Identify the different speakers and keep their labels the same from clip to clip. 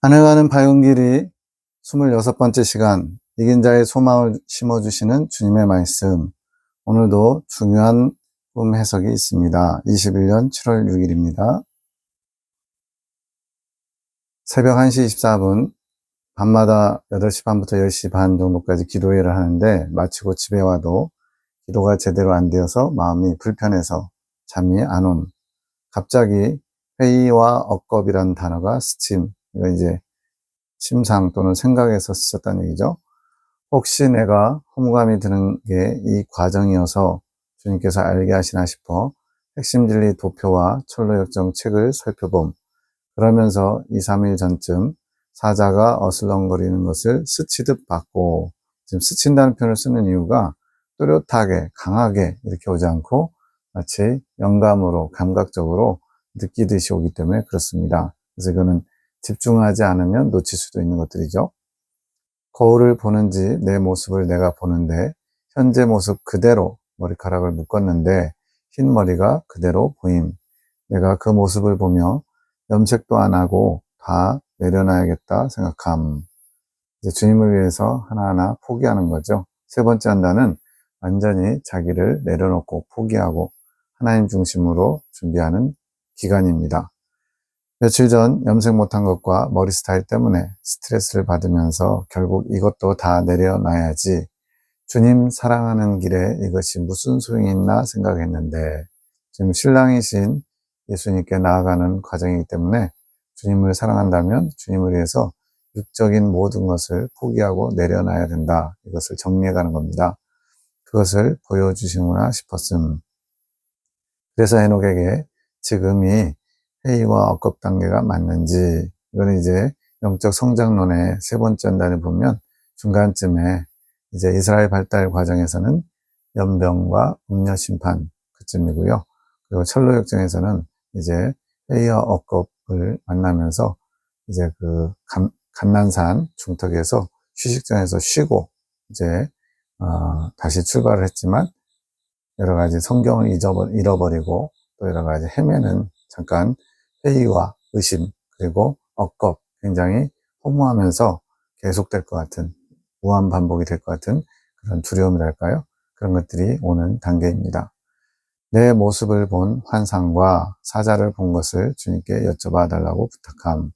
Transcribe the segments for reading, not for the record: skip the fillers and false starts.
Speaker 1: 하늘가는 밝은 길이 26번째 시간, 이긴 자의 소망을 심어주시는 주님의 말씀. 오늘도 중요한 꿈 해석이 있습니다. 21년 7월 6일입니다. 새벽 1시 24분, 밤마다 8시 반부터 10시 반 정도까지 기도회를 하는데 마치고 집에 와도 기도가 제대로 안 되어서 마음이 불편해서 잠이 안 온. 갑자기 회의와 억겁이라는 단어가 스침, 이거 이제 심상 또는 생각에서 쓰셨다는 얘기죠. 혹시 내가 허무감이 드는 게 이 과정이어서 주님께서 알게 하시나 싶어 핵심 진리 도표와 철로역정 책을 살펴봄. 그러면서 2, 3일 전쯤 사자가 어슬렁거리는 것을 스치듯 봤고, 지금 스친다는 표현을 쓰는 이유가 뚜렷하게, 강하게 이렇게 오지 않고 마치 영감으로, 감각적으로 느끼듯이 오기 때문에 그렇습니다. 그래서 이거는 집중하지 않으면 놓칠 수도 있는 것들이죠. 거울을 보는지 내 모습을 내가 보는데 현재 모습 그대로 머리카락을 묶었는데 흰 머리가 그대로 보임. 내가 그 모습을 보며 염색도 안 하고 다 내려놔야겠다 생각함. 이제 주님을 위해서 하나하나 포기하는 거죠. 세 번째 한다는 완전히 자기를 내려놓고 포기하고 하나님 중심으로 준비하는 기간입니다. 며칠 전 염색 못한 것과 머리 스타일 때문에 스트레스를 받으면서 결국 이것도 다 내려놔야지 주님 사랑하는 길에 이것이 무슨 소용이 있나 생각했는데 지금 신랑이신 예수님께 나아가는 과정이기 때문에 주님을 사랑한다면 주님을 위해서 육적인 모든 것을 포기하고 내려놔야 된다. 이것을 정리해가는 겁니다. 그것을 보여주시구나 싶었음. 그래서 에녹에게 지금이 회의와 억겁 단계가 맞는지, 이거는 이제 영적 성장론의 세 번째 연단을 보면 중간쯤에 이제 이스라엘 발달 과정에서는 연병과 음녀 심판 그쯤이고요. 그리고 철로 역정에서는 이제 회의와 억겁을 만나면서 이제 그 감난산 중턱에서 휴식장에서 쉬고 이제 다시 출발을 했지만 여러 가지 성경을 잃어버리고 또 여러 가지 헤매는 잠깐 회의와 의심 그리고 억겁 굉장히 허무하면서 계속될 것 같은 무한 반복이 될 것 같은 그런 두려움이랄까요? 그런 것들이 오는 단계입니다. 내 모습을 본 환상과 사자를 본 것을 주님께 여쭤봐 달라고 부탁함.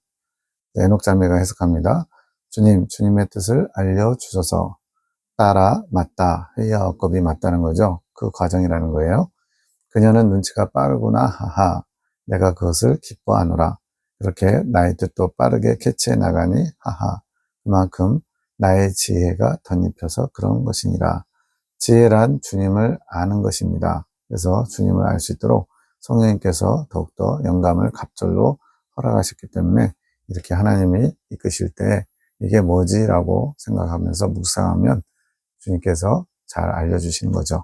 Speaker 1: 에녹 자매가 해석합니다. 주님, 주님의 뜻을 알려주셔서 따라 맞다, 회의와 억겁이 맞다는 거죠. 그 과정이라는 거예요. 그녀는 눈치가 빠르구나, 하하. 내가 그것을 기뻐하노라. 그렇게 나의 뜻도 빠르게 캐치해 나가니, 하하. 그만큼 나의 지혜가 덧입혀서 그런 것이니라. 지혜란 주님을 아는 것입니다. 그래서 주님을 알 수 있도록 성령님께서 더욱더 영감을 갑절로 허락하셨기 때문에 이렇게 하나님이 이끄실 때 이게 뭐지? 라고 생각하면서 묵상하면 주님께서 잘 알려주시는 거죠.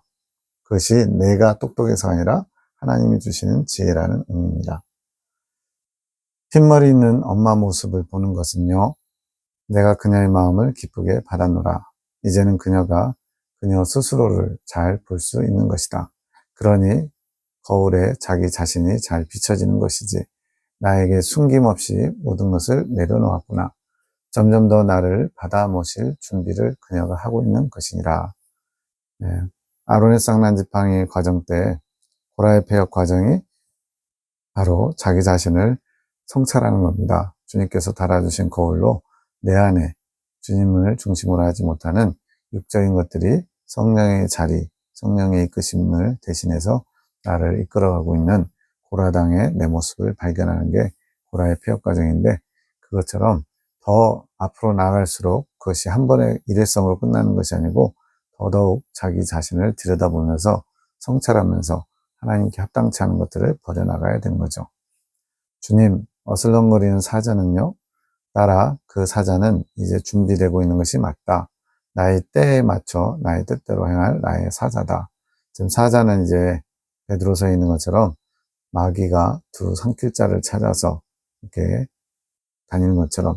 Speaker 1: 그것이 내가 똑똑해서 아니라 하나님이 주시는 지혜라는 의미입니다. 흰머리 있는 엄마 모습을 보는 것은요, 내가 그녀의 마음을 기쁘게 받았노라. 이제는 그녀가 그녀 스스로를 잘 볼 수 있는 것이다. 그러니 거울에 자기 자신이 잘 비춰지는 것이지 나에게 숨김없이 모든 것을 내려놓았구나. 점점 더 나를 받아 모실 준비를 그녀가 하고 있는 것이니라. 네. 아론의 쌍난 지팡이 과정 때 고라의 폐역 과정이 바로 자기 자신을 성찰하는 겁니다. 주님께서 달아주신 거울로 내 안에 주님을 중심으로 하지 못하는 육적인 것들이 성령의 자리, 성령의 이끄심을 대신해서 나를 이끌어가고 있는 고라당의 내 모습을 발견하는 게 고라의 폐역 과정인데 그것처럼 더 앞으로 나아갈수록 그것이 한 번의 일회성으로 끝나는 것이 아니고 더더욱 자기 자신을 들여다보면서 성찰하면서 하나님께 합당치 않은 것들을 버려나가야 되는 거죠. 주님, 어슬렁거리는 사자는요, 따라 그 사자는 이제 준비되고 있는 것이 맞다. 나의 때에 맞춰 나의 뜻대로 행할 나의 사자다. 지금 사자는 이제 베드로서에 있는 것처럼 마귀가 두 산길자를 찾아서 이렇게 다니는 것처럼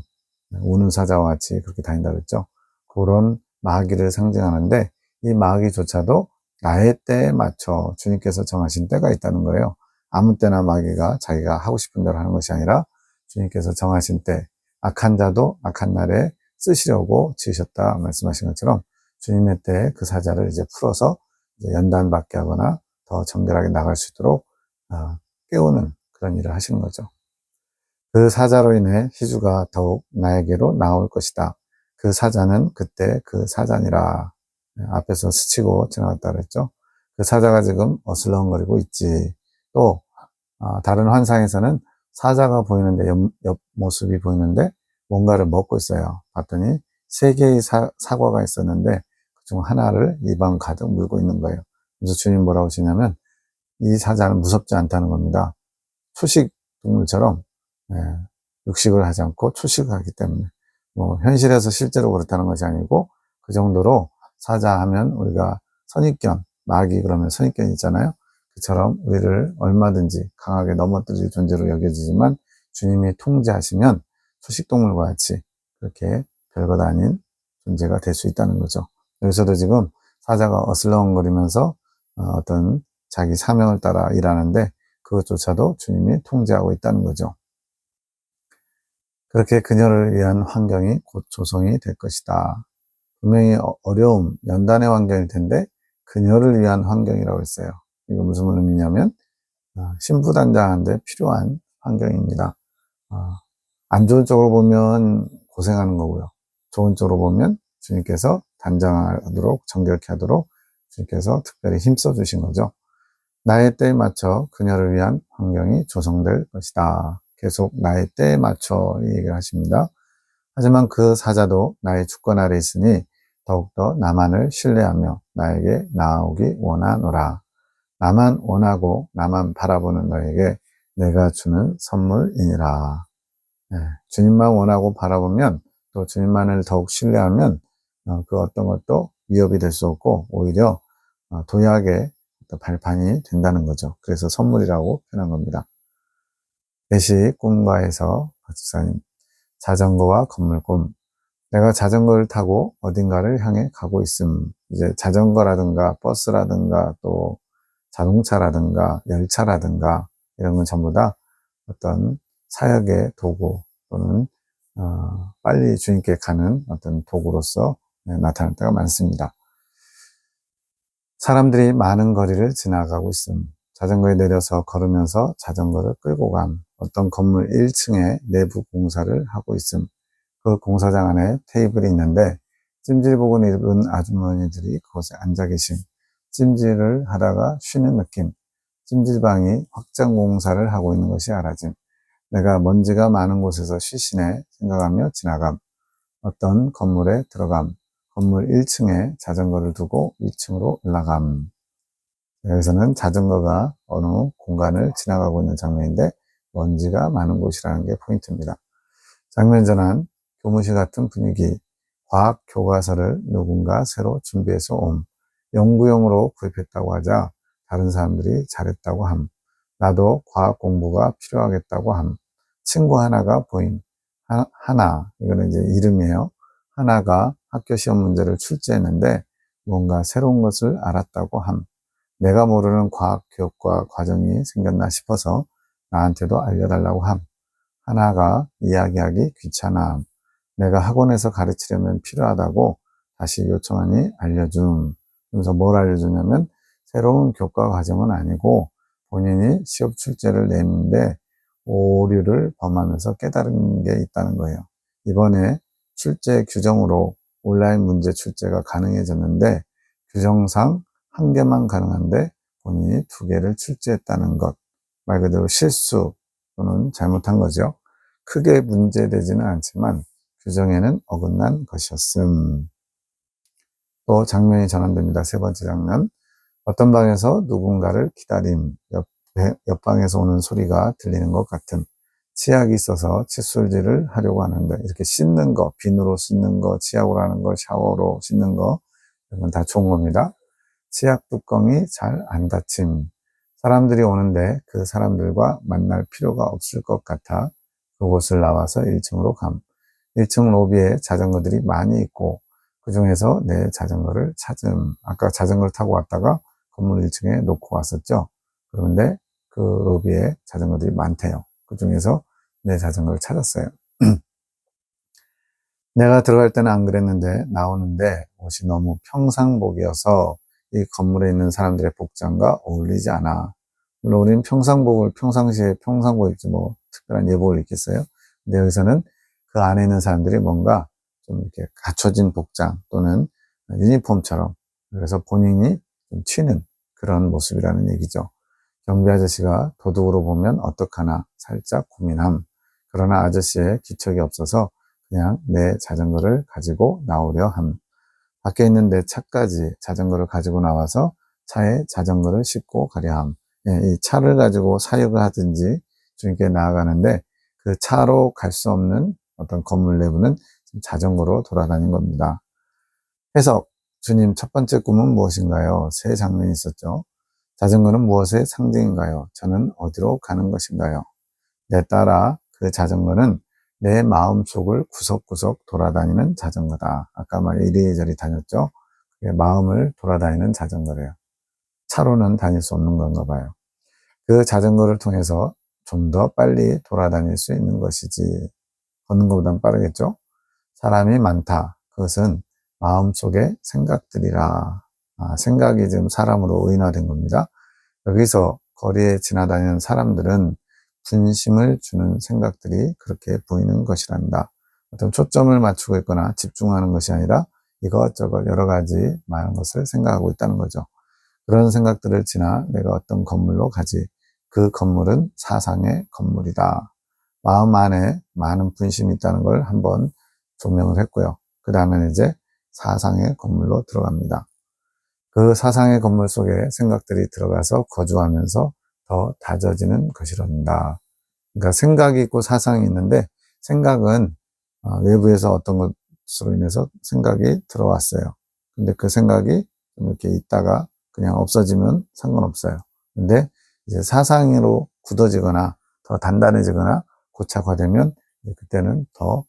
Speaker 1: 우는 사자와 같이 그렇게 다닌다 그랬죠. 그런 마귀를 상징하는데 이 마귀조차도 나의 때에 맞춰 주님께서 정하신 때가 있다는 거예요. 아무 때나 마귀가 자기가 하고 싶은 대로 하는 것이 아니라 주님께서 정하신 때, 악한 자도 악한 날에 쓰시려고 지으셨다 말씀하신 것처럼 주님의 때에 그 사자를 이제 풀어서 이제 연단받게 하거나 더 정결하게 나갈 수 있도록 깨우는 그런 일을 하시는 거죠. 그 사자로 인해 희주가 더욱 나에게로 나올 것이다. 그 사자는 그때 그 사자니라. 앞에서 스치고 지나갔다 그랬죠. 그 사자가 지금 어슬렁거리고 있지. 또 다른 환상에서는 사자가 보이는데 옆 모습이 보이는데 뭔가를 먹고 있어요. 봤더니 3개의 사과가 있었는데 그중 하나를 입안 가득 물고 있는 거예요. 그래서 주님 뭐라고 하시냐면 이 사자는 무섭지 않다는 겁니다. 초식 동물처럼 육식을 하지 않고 초식을 하기 때문에 뭐 현실에서 실제로 그렇다는 것이 아니고 그 정도로 사자 하면 우리가 선입견, 마귀 그러면 선입견 있잖아요. 그처럼 우리를 얼마든지 강하게 넘어뜨릴 존재로 여겨지지만 주님이 통제하시면 초식동물과 같이 그렇게 별것 아닌 존재가 될 수 있다는 거죠. 여기서도 지금 사자가 어슬렁거리면서 어떤 자기 사명을 따라 일하는데 그것조차도 주님이 통제하고 있다는 거죠. 그렇게 그녀를 위한 환경이 곧 조성이 될 것이다. 분명히 어려움, 연단의 환경일 텐데 그녀를 위한 환경이라고 했어요. 이거 무슨 의미냐면 신부단장한테 필요한 환경입니다. 안 좋은 쪽으로 보면 고생하는 거고요. 좋은 쪽으로 보면 주님께서 단장하도록 정결케 하도록 주님께서 특별히 힘써 주신 거죠. 나의 때에 맞춰 그녀를 위한 환경이 조성될 것이다. 계속 나의 때에 맞춰 이 얘기를 하십니다. 하지만 그 사자도 나의 주권 아래 있으니 더욱더 나만을 신뢰하며 나에게 나아오기 원하노라. 나만 원하고 나만 바라보는 너에게 내가 주는 선물이니라. 주님만 원하고 바라보면 또 주님만을 더욱 신뢰하면 그 어떤 것도 위협이 될 수 없고 오히려 도약의 발판이 된다는 거죠. 그래서 선물이라고 표현한 겁니다. 대시 꿈과에서 박집사님 자전거와 건물꿈. 내가 자전거를 타고 어딘가를 향해 가고 있음. 이제 자전거라든가 버스라든가 또 자동차라든가 열차라든가 이런 건 전부 다 어떤 사역의 도구 또는 빨리 주님께 가는 어떤 도구로서 나타날 때가 많습니다. 사람들이 많은 거리를 지나가고 있음. 자전거에 내려서 걸으면서 자전거를 끌고 감. 어떤 건물 1층에 내부 공사를 하고 있음. 그 공사장 안에 테이블이 있는데 찜질복을 입은 아주머니들이 그곳에 앉아 계심. 찜질을 하다가 쉬는 느낌. 찜질방이 확장 공사를 하고 있는 것이 알아짐. 내가 먼지가 많은 곳에서 쉬시네 생각하며 지나감. 어떤 건물에 들어감. 건물 1층에 자전거를 두고 2층으로 올라감. 여기서는 자전거가 어느 공간을 지나가고 있는 장면인데 먼지가 많은 곳이라는 게 포인트입니다. 장면 전환, 교무실 같은 분위기, 과학 교과서를 누군가 새로 준비해서 옴. 연구용으로 구입했다고 하자 다른 사람들이 잘했다고 함. 나도 과학 공부가 필요하겠다고 함. 친구 하나가 보임. 하나, 이거는 이제 이름이에요. 하나가 학교 시험 문제를 출제했는데 뭔가 새로운 것을 알았다고 함. 내가 모르는 과학 교육과 과정이 생겼나 싶어서 나한테도 알려달라고 함. 하나가 이야기하기 귀찮아. 내가 학원에서 가르치려면 필요하다고 다시 요청하니 알려줌. 그래서 뭘 알려주냐면 새로운 교과 과정은 아니고 본인이 시험 출제를 냈는데 오류를 범하면서 깨달은 게 있다는 거예요. 이번에 출제 규정으로 온라인 문제 출제가 가능해졌는데 규정상 1개만 가능한데 본인이 2개를 출제했다는 것. 말 그대로 실수 또는 잘못한 거죠. 크게 문제되지는 않지만 규정에는 어긋난 것이었음. 또 장면이 전환됩니다. 3번째 장면. 어떤 방에서 누군가를 기다림. 옆방에서 오는 소리가 들리는 것 같음. 치약이 있어서 칫솔질을 하려고 하는데 이렇게 씻는 거, 비누로 씻는 거, 치약으로 하는 거, 샤워로 씻는 거 이건 다 좋은 겁니다. 치약 뚜껑이 잘 안 닫힘. 사람들이 오는데 그 사람들과 만날 필요가 없을 것 같아 그곳을 나와서 1층으로 감. 1층 로비에 자전거들이 많이 있고 그 중에서 내 자전거를 찾음. 아까 자전거를 타고 왔다가 건물 1층에 놓고 왔었죠. 그런데 그 로비에 자전거들이 많대요. 그 중에서 내 자전거를 찾았어요. 내가 들어갈 때는 안 그랬는데 나오는데 옷이 너무 평상복이어서 이 건물에 있는 사람들의 복장과 어울리지 않아. 물론 우리는 평상복을 평상시에 평상복 입지 뭐 특별한 예복을 입겠어요. 근데 여기서는 그 안에 있는 사람들이 뭔가 좀 이렇게 갖춰진 복장 또는 유니폼처럼, 그래서 본인이 좀 튀는 그런 모습이라는 얘기죠. 경비 아저씨가 도둑으로 보면 어떡하나 살짝 고민함. 그러나 아저씨의 기척이 없어서 그냥 내 자전거를 가지고 나오려 함. 밖에 있는 내 차까지 자전거를 가지고 나와서 차에 자전거를 싣고 가려 함. 예, 이 차를 가지고 사역을 하든지 주님께 나아가는데 그 차로 갈 수 없는 어떤 건물 내부는 자전거로 돌아다닌 겁니다. 해석. 주님 첫 번째 꿈은 무엇인가요? 세 장면이 있었죠. 자전거는 무엇의 상징인가요? 저는 어디로 가는 것인가요? 내 따라 그 자전거는 내 마음속을 구석구석 돌아다니는 자전거다. 아까 말 이리저리 다녔죠? 그게 마음을 돌아다니는 자전거래요. 차로는 다닐 수 없는 건가 봐요. 그 자전거를 통해서 좀 더 빨리 돌아다닐 수 있는 것이지. 걷는 것보단 빠르겠죠? 사람이 많다. 그것은 마음속의 생각들이라. 생각이 지금 사람으로 의인화된 겁니다. 여기서 거리에 지나다니는 사람들은 분심을 주는 생각들이 그렇게 보이는 것이란다. 어떤 초점을 맞추고 있거나 집중하는 것이 아니라 이것저것 여러 가지 많은 것을 생각하고 있다는 거죠. 그런 생각들을 지나 내가 어떤 건물로 가지. 그 건물은 사상의 건물이다. 마음 안에 많은 분심이 있다는 걸 한번 조명을 했고요. 그 다음에는 이제 사상의 건물로 들어갑니다. 그 사상의 건물 속에 생각들이 들어가서 거주하면서 더 다져지는 것이란다. 그러니까 생각이 있고 사상이 있는데 생각은 외부에서 어떤 것으로 인해서 생각이 들어왔어요. 근데 그 생각이 좀 이렇게 있다가 그냥 없어지면 상관없어요. 근데 이제 사상으로 굳어지거나 더 단단해지거나 고착화되면 그때는 더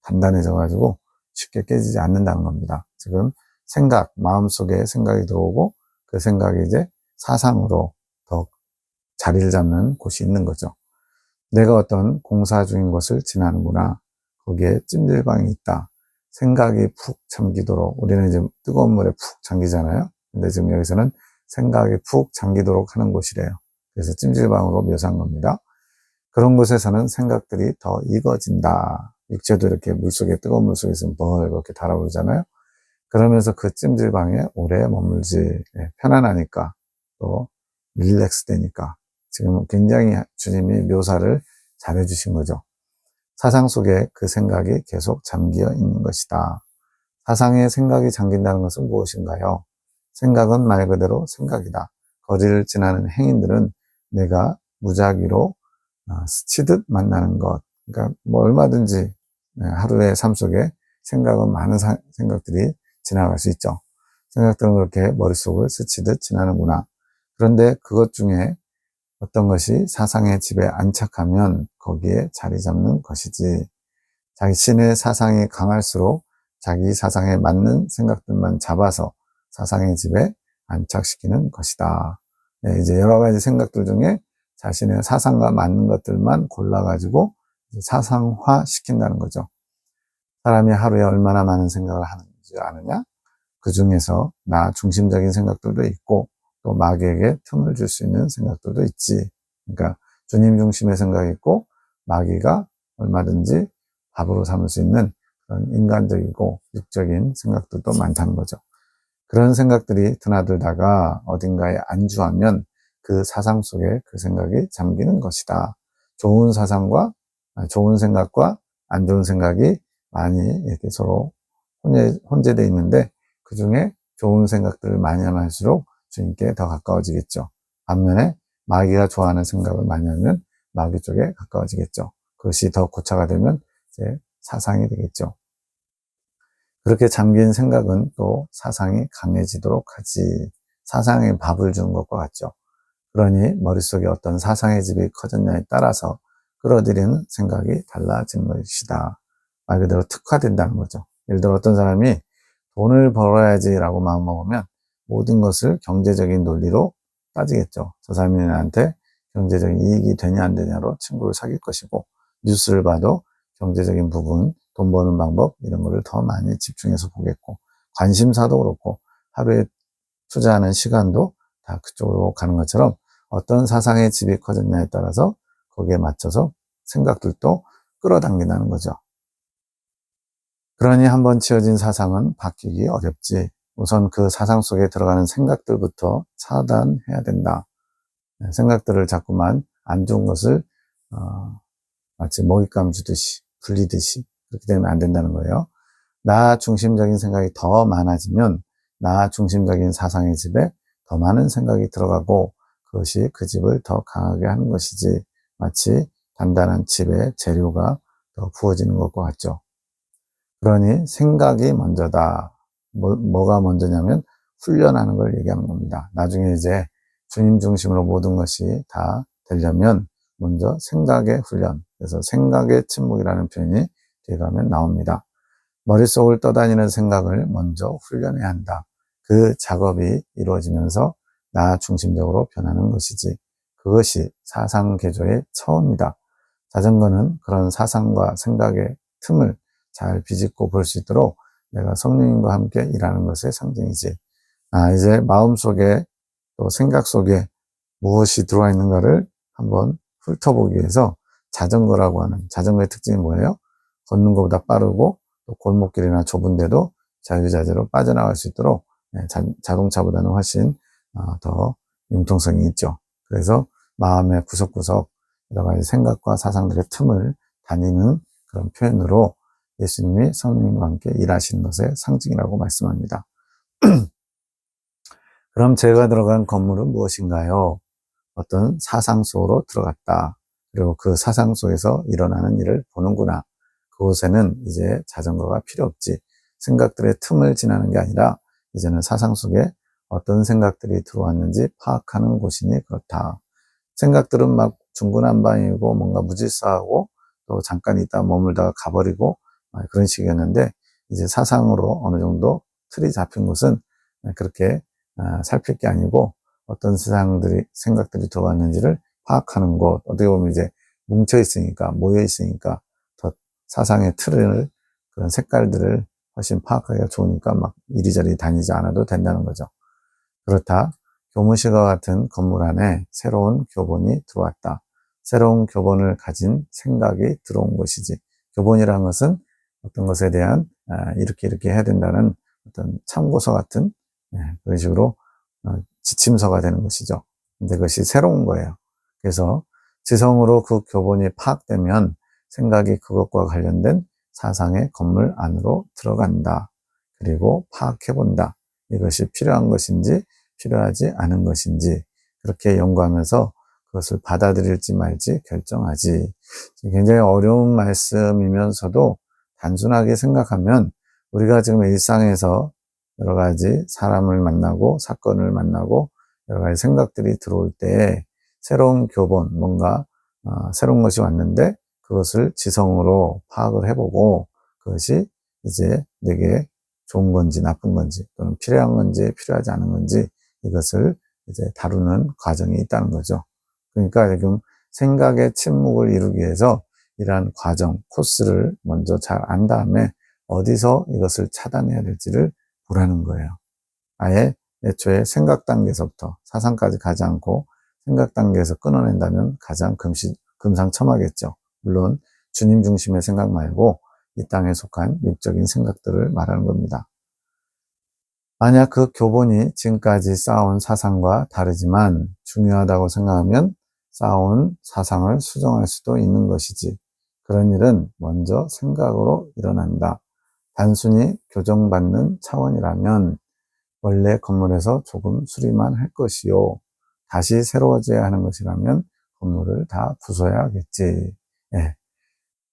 Speaker 1: 단단해져 가지고 쉽게 깨지지 않는다는 겁니다. 지금 생각, 마음속에 생각이 들어오고 그 생각이 이제 사상으로 더 자리를 잡는 곳이 있는 거죠. 내가 어떤 공사 중인 곳을 지나는구나. 거기에 찜질방이 있다. 생각이 푹 잠기도록, 우리는 이제 뜨거운 물에 푹 잠기잖아요. 근데 지금 여기서는 생각이 푹 잠기도록 하는 곳이래요. 그래서 찜질방으로 묘사한 겁니다. 그런 곳에서는 생각들이 더 익어진다. 육체도 이렇게 물속에, 뜨거운 물속에 있으면 벌겋게 달아오르잖아요. 그러면서 그 찜질방에 오래 머물지. 편안하니까, 또 릴렉스 되니까. 지금 굉장히 주님이 묘사를 잘해 주신 거죠. 사상 속에 그 생각이 계속 잠겨 있는 것이다. 사상에 생각이 잠긴다는 것은 무엇인가요? 생각은 말 그대로 생각이다. 거리를 지나는 행인들은 내가 무작위로 스치듯 만나는 것. 그러니까 뭐 얼마든지 하루의 삶 속에 생각은 많은 생각들이 지나갈 수 있죠. 생각들은 그렇게 머릿속을 스치듯 지나는구나. 그런데 그것 중에 어떤 것이 사상의 집에 안착하면 거기에 자리 잡는 것이지. 자신의 사상이 강할수록 자기 사상에 맞는 생각들만 잡아서 사상의 집에 안착시키는 것이다. 이제 여러 가지 생각들 중에 자신의 사상과 맞는 것들만 골라가지고 사상화 시킨다는 거죠. 사람이 하루에 얼마나 많은 생각을 하는지 아느냐? 그 중에서 나 중심적인 생각들도 있고 또 마귀에게 틈을 줄 수 있는 생각들도 있지. 그러니까 주님 중심의 생각이 있고 마귀가 얼마든지 밥으로 삼을 수 있는 그런 인간적이고 육적인 생각들도 많다는 거죠. 그런 생각들이 드나들다가 어딘가에 안주하면 그 사상 속에 그 생각이 잠기는 것이다. 좋은 사상과 좋은 생각과 안 좋은 생각이 많이 이렇게 서로 혼재되어 있는데 그 중에 좋은 생각들을 많이 하면 할수록 주님께 더 가까워지겠죠. 반면에 마귀가 좋아하는 생각을 많이 하면 마귀 쪽에 가까워지겠죠. 그것이 더 고차가 되면 이제 사상이 되겠죠. 그렇게 잠긴 생각은 또 사상이 강해지도록 하지. 사상에 밥을 준 것과 같죠. 그러니 머릿속에 어떤 사상의 집이 커졌냐에 따라서 끌어들이는 생각이 달라지는 것이다. 말 그대로 특화된다는 거죠. 예를 들어 어떤 사람이 돈을 벌어야지라고 마음먹으면 모든 것을 경제적인 논리로 따지겠죠. 저 사람이 나한테 경제적인 이익이 되냐 안 되냐로 친구를 사귈 것이고 뉴스를 봐도 경제적인 부분, 돈 버는 방법 이런 거를 더 많이 집중해서 보겠고, 관심사도 그렇고 하루에 투자하는 시간도 다 그쪽으로 가는 것처럼 어떤 사상의 집이 커졌냐에 따라서 거기에 맞춰서 생각들도 끌어당긴다는 거죠. 그러니 한번 치워진 사상은 바뀌기 어렵지. 우선 그 사상 속에 들어가는 생각들부터 차단해야 된다. 생각들을 자꾸만 안 좋은 것을 마치 먹잇감 주듯이 불리듯이 그렇게 되면 안 된다는 거예요. 나 중심적인 생각이 더 많아지면 나 중심적인 사상의 집에 더 많은 생각이 들어가고 그것이 그 집을 더 강하게 하는 것이지, 마치 단단한 집에 재료가 더 부어지는 것과 같죠. 그러니 생각이 먼저다. 뭐가 먼저냐면 훈련하는 걸 얘기하는 겁니다. 나중에 이제 주님 중심으로 모든 것이 다 되려면 먼저 생각의 훈련, 그래서 생각의 침묵이라는 표현이 뒤에 가면 나옵니다. 머릿속을 떠다니는 생각을 먼저 훈련해야 한다. 그 작업이 이루어지면서 나 중심적으로 변하는 것이지. 그것이 사상 개조의 처음이다. 자전거는 그런 사상과 생각의 틈을 잘 비집고 볼 수 있도록 내가 성령님과 함께 일하는 것의 상징이지. 이제 마음속에 또 생각 속에 무엇이 들어와 있는가를 한번 훑어보기 위해서 자전거라고 하는, 자전거의 특징이 뭐예요? 걷는 것보다 빠르고 또 골목길이나 좁은데도 자유자재로 빠져나갈 수 있도록 자동차보다는 훨씬 더 융통성이 있죠. 그래서 마음의 구석구석 여러 가지 생각과 사상들의 틈을 다니는 그런 표현으로 예수님이 성령님과 함께 일하시는 것의 상징이라고 말씀합니다. 그럼 제가 들어간 건물은 무엇인가요? 어떤 사상 속으로 들어갔다. 그리고 그 사상 속에서 일어나는 일을 보는구나. 그곳에는 이제 자전거가 필요 없지. 생각들의 틈을 지나는 게 아니라 이제는 사상 속에 어떤 생각들이 들어왔는지 파악하는 곳이니 그렇다. 생각들은 막 중구난방이고 뭔가 무질서하고 또 잠깐 있다 머물다가 가버리고 그런 식이었는데, 이제 사상으로 어느 정도 틀이 잡힌 곳은 그렇게 살필 게 아니고 어떤 생각들이 들어왔는지를 파악하는 곳, 어떻게 보면 이제 뭉쳐 있으니까, 모여 있으니까 더 사상의 틀을, 그런 색깔들을 훨씬 파악하기가 좋으니까 막 이리저리 다니지 않아도 된다는 거죠. 그렇다. 교무실과 같은 건물 안에 새로운 교본이 들어왔다. 새로운 교본을 가진 생각이 들어온 것이지. 교본이라는 것은 어떤 것에 대한 이렇게 해야 된다는 어떤 참고서 같은 그런 식으로 지침서가 되는 것이죠. 근데 그것이 새로운 거예요. 그래서 지성으로 그 교본이 파악되면 생각이 그것과 관련된 사상의 건물 안으로 들어간다. 그리고 파악해본다. 이것이 필요한 것인지 필요하지 않은 것인지 그렇게 연구하면서 그것을 받아들일지 말지 결정하지. 굉장히 어려운 말씀이면서도 단순하게 생각하면 우리가 지금 일상에서 여러 가지 사람을 만나고 사건을 만나고 여러 가지 생각들이 들어올 때 새로운 교본, 뭔가 새로운 것이 왔는데 그것을 지성으로 파악을 해보고 그것이 이제 내게 좋은 건지 나쁜 건지 또는 필요한 건지 필요하지 않은 건지 이것을 이제 다루는 과정이 있다는 거죠. 그러니까 지금 생각의 침묵을 이루기 위해서 이러한 과정, 코스를 먼저 잘 안 다음에 어디서 이것을 차단해야 될지를 보라는 거예요. 아예 애초에 생각 단계에서부터 사상까지 가지 않고 생각 단계에서 끊어낸다면 가장 금상첨화겠죠. 물론 주님 중심의 생각 말고 이 땅에 속한 육적인 생각들을 말하는 겁니다. 만약 그 교본이 지금까지 쌓아온 사상과 다르지만 중요하다고 생각하면 쌓아온 사상을 수정할 수도 있는 것이지. 그런 일은 먼저 생각으로 일어난다. 단순히 교정받는 차원이라면 원래 건물에서 조금 수리만 할 것이요. 다시 새로워져야 하는 것이라면 건물을 다 부숴야 하겠지. 예.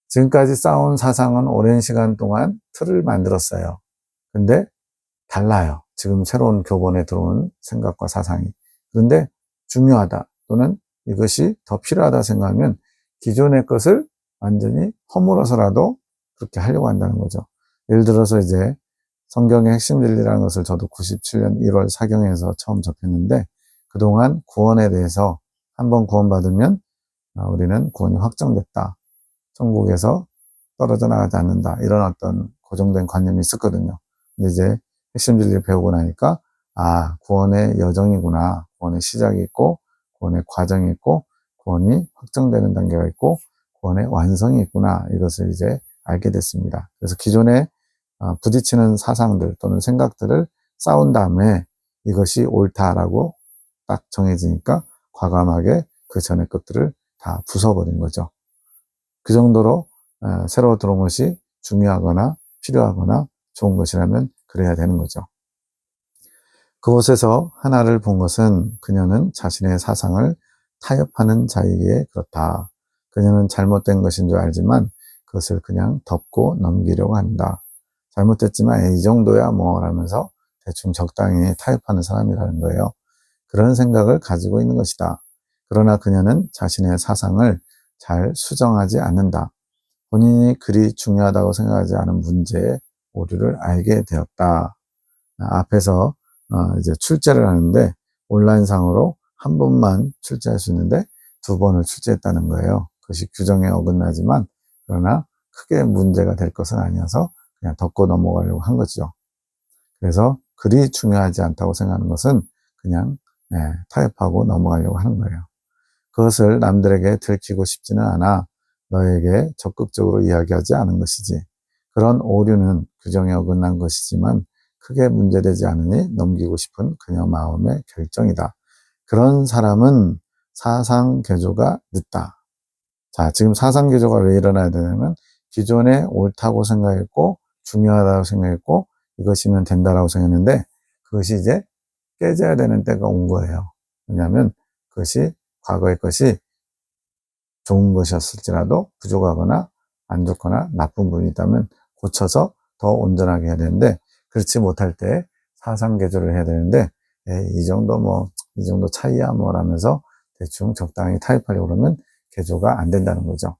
Speaker 1: 지금까지 쌓아온 사상은 오랜 시간 동안 틀을 만들었어요. 근데 달라요. 지금 새로운 교본에 들어온 생각과 사상이. 그런데 중요하다 또는 이것이 더 필요하다 생각하면 기존의 것을 완전히 허물어서라도 그렇게 하려고 한다는 거죠. 예를 들어서 이제 성경의 핵심 진리라는 것을 저도 97년 1월 사경에서 처음 접했는데 그동안 구원에 대해서 한번 구원받으면 우리는 구원이 확정됐다. 천국에서 떨어져 나가지 않는다. 이런 어떤 고정된 관념이 있었거든요. 근데 이제 핵심 진리를 배우고 나니까, 아, 구원의 여정이구나. 구원의 시작이 있고, 구원의 과정이 있고, 구원이 확정되는 단계가 있고, 구원의 완성이 있구나. 이것을 이제 알게 됐습니다. 그래서 기존에 부딪히는 사상들 또는 생각들을 쌓은 다음에 이것이 옳다라고 딱 정해지니까 과감하게 그 전의 것들을 다 부숴버린 거죠. 그 정도로 새로 들어온 것이 중요하거나 필요하거나 좋은 것이라면 그래야 되는 거죠. 그곳에서 하나를 본 것은 그녀는 자신의 사상을 타협하는 자이기에 그렇다. 그녀는 잘못된 것인 줄 알지만 그것을 그냥 덮고 넘기려고 한다. 잘못됐지만 이 정도야 뭐 라면서 대충 적당히 타협하는 사람이라는 거예요. 그런 생각을 가지고 있는 것이다. 그러나 그녀는 자신의 사상을 잘 수정하지 않는다. 본인이 그리 중요하다고 생각하지 않은 문제의 오류를 알게 되었다. 앞에서 이제 출제를 하는데 온라인상으로 한 번만 출제할 수 있는데 두 번을 출제했다는 거예요. 그것이 규정에 어긋나지만 그러나 크게 문제가 될 것은 아니어서 그냥 덮고 넘어가려고 한 거죠. 그래서 그리 중요하지 않다고 생각하는 것은 그냥 타협하고 넘어가려고 하는 거예요. 그것을 남들에게 들키고 싶지는 않아 너에게 적극적으로 이야기하지 않은 것이지. 그런 오류는 규정에 어긋난 것이지만 크게 문제되지 않으니 넘기고 싶은 그녀 마음의 결정이다. 그런 사람은 사상개조가 늦다. 자, 지금 사상개조가 왜 일어나야 되냐면 기존에 옳다고 생각했고 중요하다고 생각했고 이것이면 된다라고 생각했는데 그것이 이제 깨져야 되는 때가 온 거예요. 왜냐하면 그것이 과거의 것이 좋은 것이었을지라도 부족하거나 안 좋거나 나쁜 부분이 있다면 고쳐서 더 온전하게 해야 되는데 그렇지 못할 때 사상 개조를 해야 되는데 이 정도 차이야 뭐라면서 대충 적당히 타협하려고 그러면 개조가 안 된다는 거죠.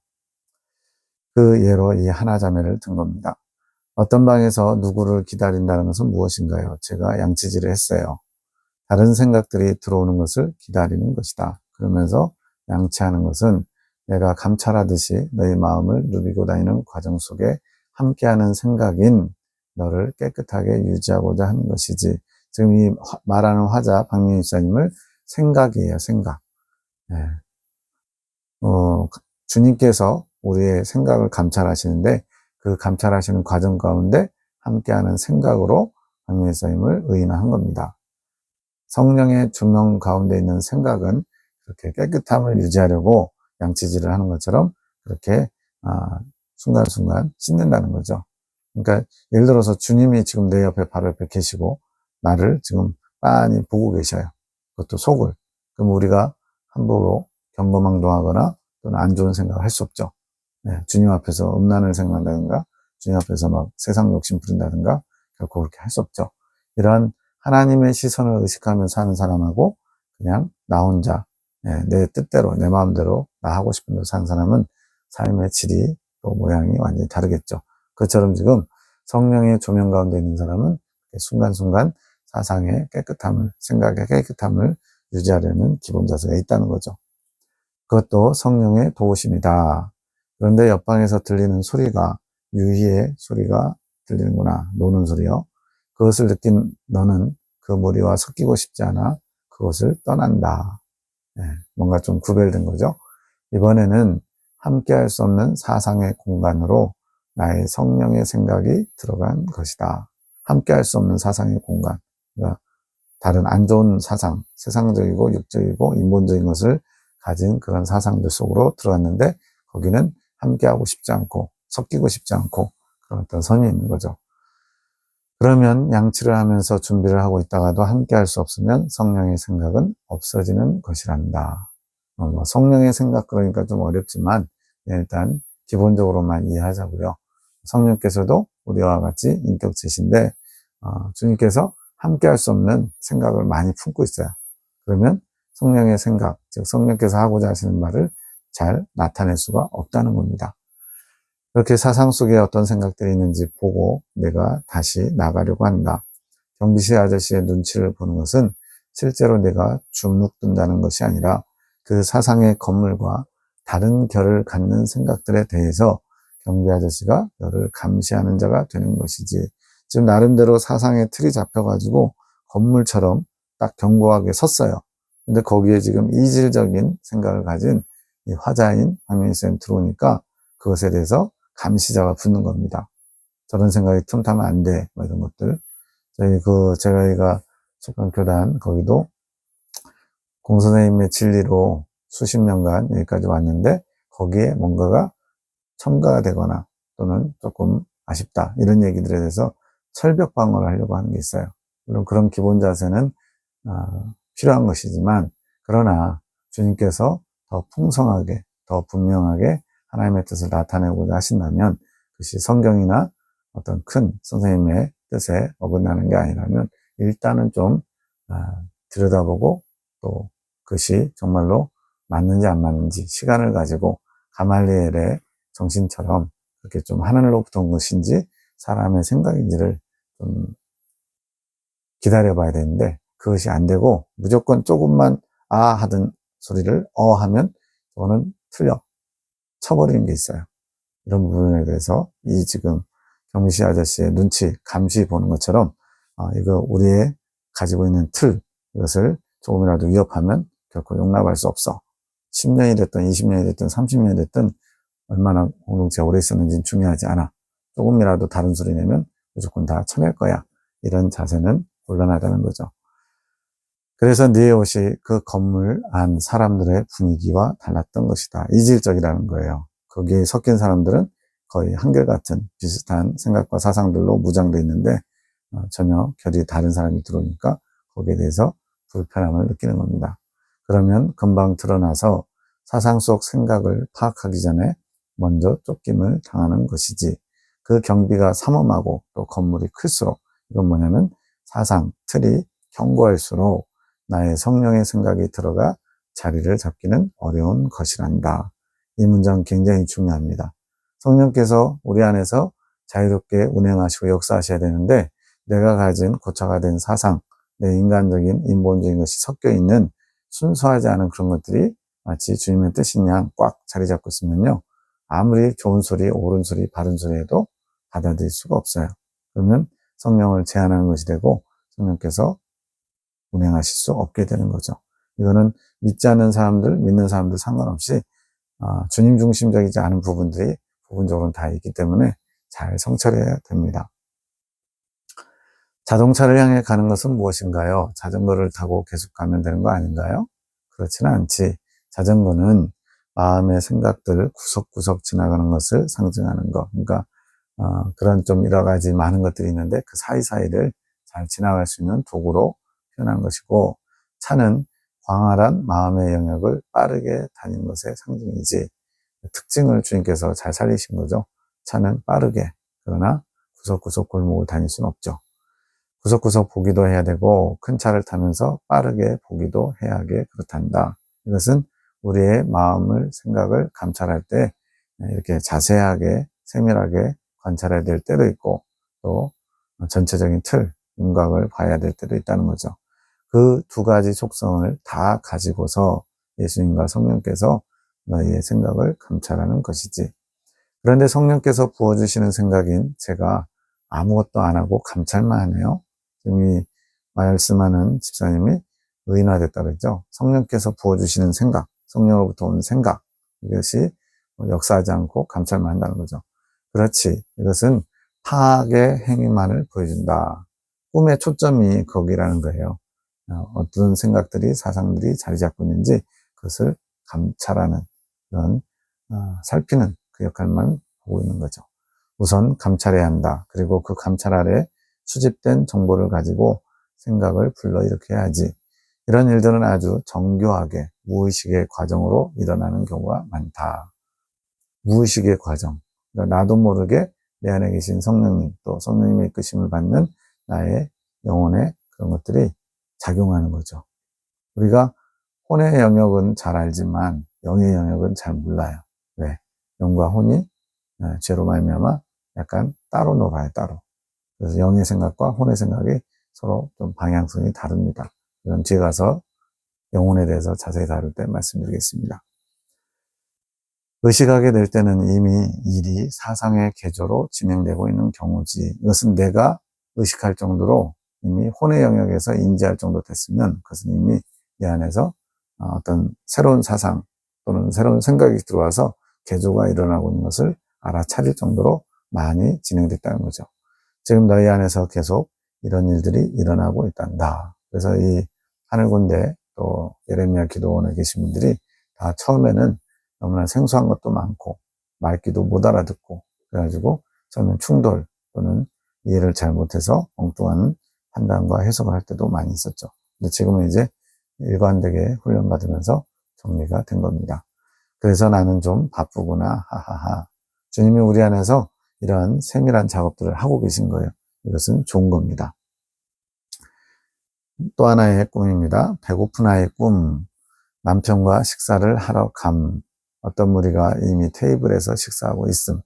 Speaker 1: 그 예로 이 하나자매를 든 겁니다. 어떤 방에서 누구를 기다린다는 것은 무엇인가요? 제가 양치질을 했어요. 다른 생각들이 들어오는 것을 기다리는 것이다. 그러면서 양치하는 것은 내가 감찰하듯이 너의 마음을 누비고 다니는 과정 속에 함께하는 생각인 너를 깨끗하게 유지하고자 하는 것이지. 지금 이 말하는 화자 박민희 집사님을 생각이에요. 생각. 네. 주님께서 우리의 생각을 감찰하시는데 그 감찰하시는 과정 가운데 함께하는 생각으로 박민희 집사님을 의인화한 겁니다. 성령의 조명 가운데 있는 생각은 그렇게 깨끗함을 유지하려고 양치질을 하는 것처럼 그렇게 순간순간 씻는다는 거죠. 그러니까 예를 들어서 주님이 지금 내 옆에 바로 옆에 계시고 나를 지금 빤히 보고 계셔요. 그것도 속을. 그럼 우리가 함부로 경거망동하거나 또는 안 좋은 생각을 할 수 없죠. 네, 주님 앞에서 음란을 생각한다든가 주님 앞에서 막 세상 욕심 부린다든가 결코 그렇게 할 수 없죠. 이러한 하나님의 시선을 의식하며 사는 사람하고 그냥 나 혼자 내 뜻대로 내 마음대로 나 하고 싶은 대로 사는 사람은 삶의 질이 또 모양이 완전히 다르겠죠. 그처럼 지금 성령의 조명 가운데 있는 사람은 순간순간 사상의 깨끗함을 생각의 깨끗함을 유지하려는 기본 자세가 있다는 거죠. 그것도 성령의 도우심이다. 그런데 옆방에서 들리는 소리가 유희의 소리가 들리는구나. 노는 소리요. 그것을 느낀 너는 그 무리와 섞이고 싶지 않아 그것을 떠난다. 뭔가 좀 구별된 거죠. 이번에는 함께 할 수 없는 사상의 공간으로 나의 성령의 생각이 들어간 것이다. 함께 할 수 없는 사상의 공간. 그러니까 다른 안 좋은 사상, 세상적이고 육적이고 인본적인 것을 가진 그런 사상들 속으로 들어갔는데 거기는 함께하고 싶지 않고 섞이고 싶지 않고 그런 어떤 선이 있는 거죠. 그러면 양치를 하면서 준비를 하고 있다가도 함께 할 수 없으면 성령의 생각은 없어지는 것이란다. 성령의 생각 그러니까 좀 어렵지만 일단 기본적으로만 이해하자고요. 성령께서도 우리와 같이 인격체신데 주님께서 함께 할 수 없는 생각을 많이 품고 있어요. 그러면 성령의 생각, 즉 성령께서 하고자 하시는 말을 잘 나타낼 수가 없다는 겁니다. 그렇게 사상 속에 어떤 생각들이 있는지 보고 내가 다시 나가려고 한다. 경비실 아저씨의 눈치를 보는 것은 실제로 내가 주눅든다는 것이 아니라 그 사상의 건물과 다른 결을 갖는 생각들에 대해서 경비 아저씨가 너를 감시하는 자가 되는 것이지. 지금 나름대로 사상의 틀이 잡혀가지고 건물처럼 딱 견고하게 섰어요. 근데 거기에 지금 이질적인 생각을 가진 이 화자인 황민희 쌤 들어오니까 그것에 대해서 감시자가 붙는 겁니다. 저런 생각이 틈타면 안 돼. 뭐 이런 것들. 저희가 속한 교단, 거기도 공선생님의 진리로 수십 년간 여기까지 왔는데, 거기에 뭔가가 첨가가 되거나 또는 조금 아쉽다. 이런 얘기들에 대해서 철벽 방어를 하려고 하는 게 있어요. 물론 그런 기본 자세는 필요한 것이지만, 그러나 주님께서 더 풍성하게, 더 분명하게 하나님의 뜻을 나타내고자 하신다면, 그것이 성경이나 어떤 큰 선생님의 뜻에 어긋나는 게 아니라면 일단은 좀 들여다보고, 또 그것이 정말로 맞는지 안 맞는지 시간을 가지고 가말리엘의 정신처럼 그렇게 좀 하늘로부터 온 것인지 사람의 생각인지를 좀 기다려 봐야 되는데, 그것이 안 되고 무조건 조금만 하던 소리를 하면 그거는 틀려 쳐버리는 게 있어요. 이런 부분에 대해서 이 지금 경시 아저씨의 눈치, 감시 보는 것처럼 이거 우리의 가지고 있는 틀, 이것을 조금이라도 위협하면 결코 용납할 수 없어. 10년이 됐든 20년이 됐든 30년이 됐든 얼마나 공동체가 오래 있었는지는 중요하지 않아. 조금이라도 다른 소리 내면 무조건 다 쳐낼 거야. 이런 자세는 곤란하다는 거죠. 그래서 니에롯이 그 건물 안 사람들의 분위기와 달랐던 것이다. 이질적이라는 거예요. 거기에 섞인 사람들은 거의 한결같은 비슷한 생각과 사상들로 무장되어 있는데 전혀 결이 다른 사람이 들어오니까 거기에 대해서 불편함을 느끼는 겁니다. 그러면 금방 드러나서 사상 속 생각을 파악하기 전에 먼저 쫓김을 당하는 것이지. 그 경비가 삼엄하고 또 건물이 클수록, 이건 뭐냐면 사상, 틀이 견고할수록 나의 성령의 생각이 들어가 자리를 잡기는 어려운 것이란다. 이 문장 굉장히 중요합니다. 성령께서 우리 안에서 자유롭게 운행하시고 역사하셔야 되는데, 내가 가진 고차가 된 사상, 내 인간적인 인본적인 것이 섞여 있는 순수하지 않은 그런 것들이 마치 주님의 뜻인 양 꽉 자리 잡고 있으면요, 아무리 좋은 소리, 옳은 소리, 바른 소리 해도 받아들일 수가 없어요. 그러면 성령을 제한하는 것이 되고 성령께서 운행하실 수 없게 되는 거죠. 이거는 믿지 않는 사람들, 믿는 사람들 상관없이 주님 중심적이지 않은 부분들이 부분적으로는 다 있기 때문에 잘 성찰해야 됩니다. 자동차를 향해 가는 것은 무엇인가요? 자전거를 타고 계속 가면 되는 거 아닌가요? 그렇지는 않지. 자전거는 마음의 생각들 구석구석 지나가는 것을 상징하는 것. 그러니까 그런 좀 여러 가지 많은 것들이 있는데 그 사이사이를 잘 지나갈 수 있는 도구로 표현한 것이고, 차는 광활한 마음의 영역을 빠르게 다니는 것의 상징이지. 특징을 주님께서 잘 살리신 거죠. 차는 빠르게, 그러나 구석구석 골목을 다닐 수는 없죠. 구석구석 보기도 해야 되고 큰 차를 타면서 빠르게 보기도 해야 하게 그렇단다. 이것은 우리의 마음을, 생각을 감찰할 때 이렇게 자세하게 세밀하게 관찰해야 될 때도 있고, 또 전체적인 틀, 윤곽을 봐야 될 때도 있다는 거죠. 그 두 가지 속성을 다 가지고서 예수님과 성령께서 너희의 생각을 감찰하는 것이지. 그런데 성령께서 부어주시는 생각인 제가 아무것도 안 하고 감찰만 하네요. 지금 이 말씀하는 집사님이 의인화됐다 그랬죠. 성령께서 부어주시는 생각, 성령으로부터 온 생각, 이것이 역사하지 않고 감찰만 한다는 거죠. 그렇지. 이것은 파악의 행위만을 보여준다. 꿈의 초점이 거기라는 거예요. 어떤 생각들이, 사상들이 자리 잡고 있는지 그것을 감찰하는, 그런 살피는 그 역할만 보고 있는 거죠. 우선 감찰해야 한다. 그리고 그 감찰 아래 수집된 정보를 가지고 생각을 불러일으켜야지. 이런 일들은 아주 정교하게 무의식의 과정으로 일어나는 경우가 많다. 무의식의 과정. 그러니까 나도 모르게 내 안에 계신 성령님, 또 성령님의 이끄심을 받는 나의 영혼의 그런 것들이 작용하는 거죠. 우리가 혼의 영역은 잘 알지만 영의 영역은 잘 몰라요. 왜? 영과 혼이 죄로 말미암아 약간 따로 놀아요, 따로. 그래서 영의 생각과 혼의 생각이 서로 좀 방향성이 다릅니다. 이건 뒤에 가서 영혼에 대해서 자세히 다룰 때 말씀드리겠습니다. 의식하게 될 때는 이미 일이 사상의 계조로 진행되고 있는 경우지. 이것은 내가 의식할 정도로 이미 혼의 영역에서 인지할 정도 됐으면 그것은 이미 내 안에서 어떤 새로운 사상 또는 새로운 생각이 들어와서 계조가 일어나고 있는 것을 알아차릴 정도로 많이 진행됐다는 거죠. 지금 너희 안에서 계속 이런 일들이 일어나고 있단다. 그래서 이 하늘군대 또 예레미야 기도원에 계신 분들이 다 처음에는 너무나 생소한 것도 많고 말귀도 못 알아듣고 그래가지고 처음엔 충돌 또는 이해를 잘 못해서 엉뚱한 판단과 해석을 할 때도 많이 있었죠. 근데 지금은 이제 일관되게 훈련받으면서 정리가 된 겁니다. 그래서 나는 좀 바쁘구나 하하하. 주님이 우리 안에서 이러한 세밀한 작업들을 하고 계신 거예요. 이것은 좋은 겁니다. 또 하나의 꿈입니다. 배고픈 아이의 꿈. 남편과 식사를 하러 감. 어떤 무리가 이미 테이블에서 식사하고 있음.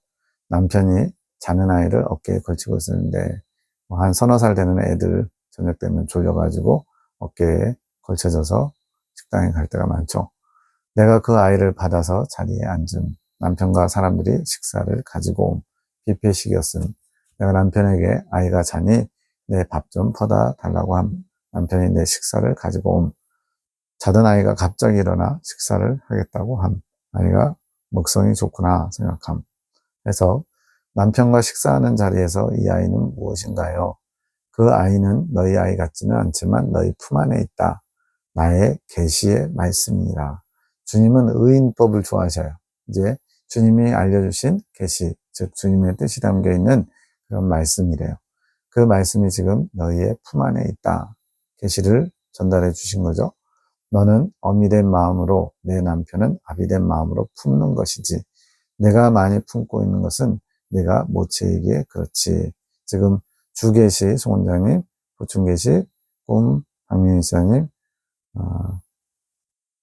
Speaker 1: 남편이 자는 아이를 어깨에 걸치고 있었는데 한 서너 살 되는 애들 저녁 되면 졸려가지고 어깨에 걸쳐져서 식당에 갈 때가 많죠. 내가 그 아이를 받아서 자리에 앉음. 남편과 사람들이 식사를 가지고 옴. 뷔페식이었음. 내가 남편에게 아이가 자니 내 밥 좀 퍼다 달라고 함. 남편이 내 식사를 가지고 옴. 자던 아이가 갑자기 일어나 식사를 하겠다고 함. 아이가 먹성이 좋구나 생각함. 그래서 남편과 식사하는 자리에서 이 아이는 무엇인가요? 그 아이는 너희 아이 같지는 않지만 너희 품 안에 있다. 나의 계시의 말씀이라. 주님은 의인법을 좋아하셔요. 이제 주님이 알려주신 계시, 즉 주님의 뜻이 담겨 있는 그런 말씀이래요. 그 말씀이 지금 너희의 품 안에 있다. 계시를 전달해 주신 거죠. 너는 어미 된 마음으로 내 남편은 아비 된 마음으로 품는 것이지. 내가 많이 품고 있는 것은 내가 모체이기에 그렇지. 지금 주계시 송원장님, 보충계시 꿈 박민희 시장님,